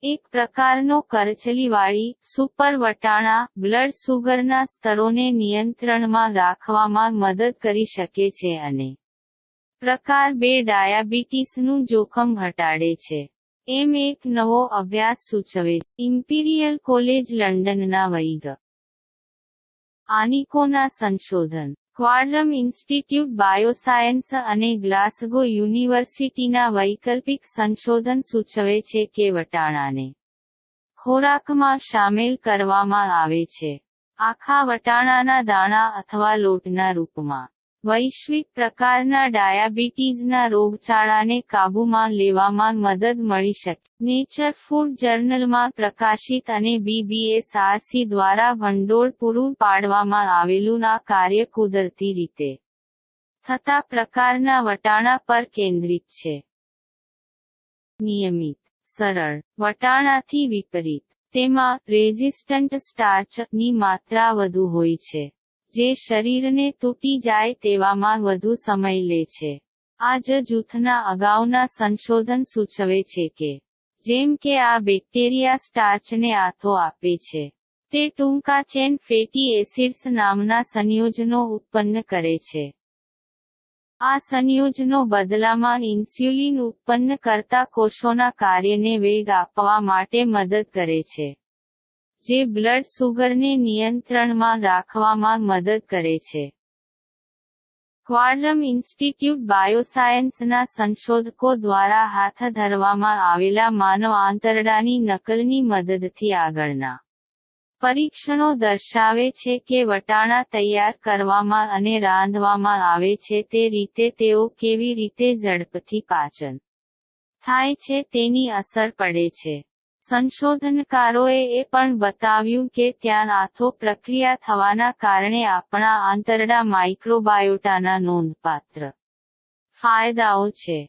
એક પ્રકારનો કરચલીવાળી સુપર વટાણા બ્લડ સુગરના સ્તરોને નિયંત્રણમાં રાખવામાં મદદ કરી શકે છે અને પ્રકાર 2 ડાયાબિટીસનું જોખમ ઘટાડે છે. એમ એક નવો અભ્યાસ સૂચવે છે. ઇમ્પિરિયલ કોલેજ લંડનના વૈદ આનિકોના સંશોધન, ક્વાડ્રમ ઇન્સ્ટિટ્યૂટ બાયોસાયન્સ અને ગ્લાસગો યુનિવર્સિટીના વૈકલ્પિક સંશોધન સૂચવે છે કે વટાણાને ખોરાકમાં શામેલ કરવામાં આવે છે, આખા વટાણાના દાણા અથવા લોટના રૂપમાં. વૈશ્વિક પ્રકારના ડાયાબિટીસના રોગચાળાને કાબૂમાં લેવામાં મદદ મળી શકે. નેચર ફૂડ જર્નલમાં પ્રકાશિત અને BBSRC દ્વારા ભંડોળ પૂરું પાડવામાં આવેલું આ કાર્ય કુદરતી રીતે થતા પ્રકારના વટાણા પર કેન્દ્રિત છે. નિયમિત, સરળ વટાણાથી વિપરીત, તેમાં રેઝિસ્ટન્ટ સ્ટાર્ચ ની માત્રા વધુ હોય છે, જે શરીરને તૂટી જાય તેવામાં વધુ સમય લે છે. આ જ જૂથના અગાઉના સંશોધન સૂચવે છે કે જેમ કે આ બેક્ટેરિયા સ્ટાર્ચને આથો આપે છે, તે ટૂંકા ચેન ફેટી એસિડ્સ નામના સંયોજનો ઉત્પન્ન કરે છે. આ સંયોજનો બદલામાં ઇન્સ્યુલિન ઉત્પન્ન કરતા કોષોના કાર્યને વેગ આપવા માટે મદદ કરે છે, જે બ્લડ સુગરને નિયંત્રણમાં રાખવામાં મદદ કરે છે. ક્વાડ્રમ ઇન્સ્ટિટ્યૂટ બાયોસાયન્સના સંશોધકો દ્વારા હાથ ધરવામાં આવેલા માનવ આંતરડાની નકલની મદદથી આગળના પરીક્ષણો દર્શાવે છે કે વટાણા તૈયાર કરવામાં અને રાંધવામાં આવે છે તે રીતે તેઓ કેવી રીતે ઝડપથી પાચન થાય છે તેની અસર પડે છે. સંશોધનકારોએ એ પણ બતાવ્યું કે ત્યાં આથો પ્રક્રિયા થવાના કારણે આપણા આંતરડા માઇક્રોબાયોટાના નોંધપાત્ર ફાયદાઓ છે.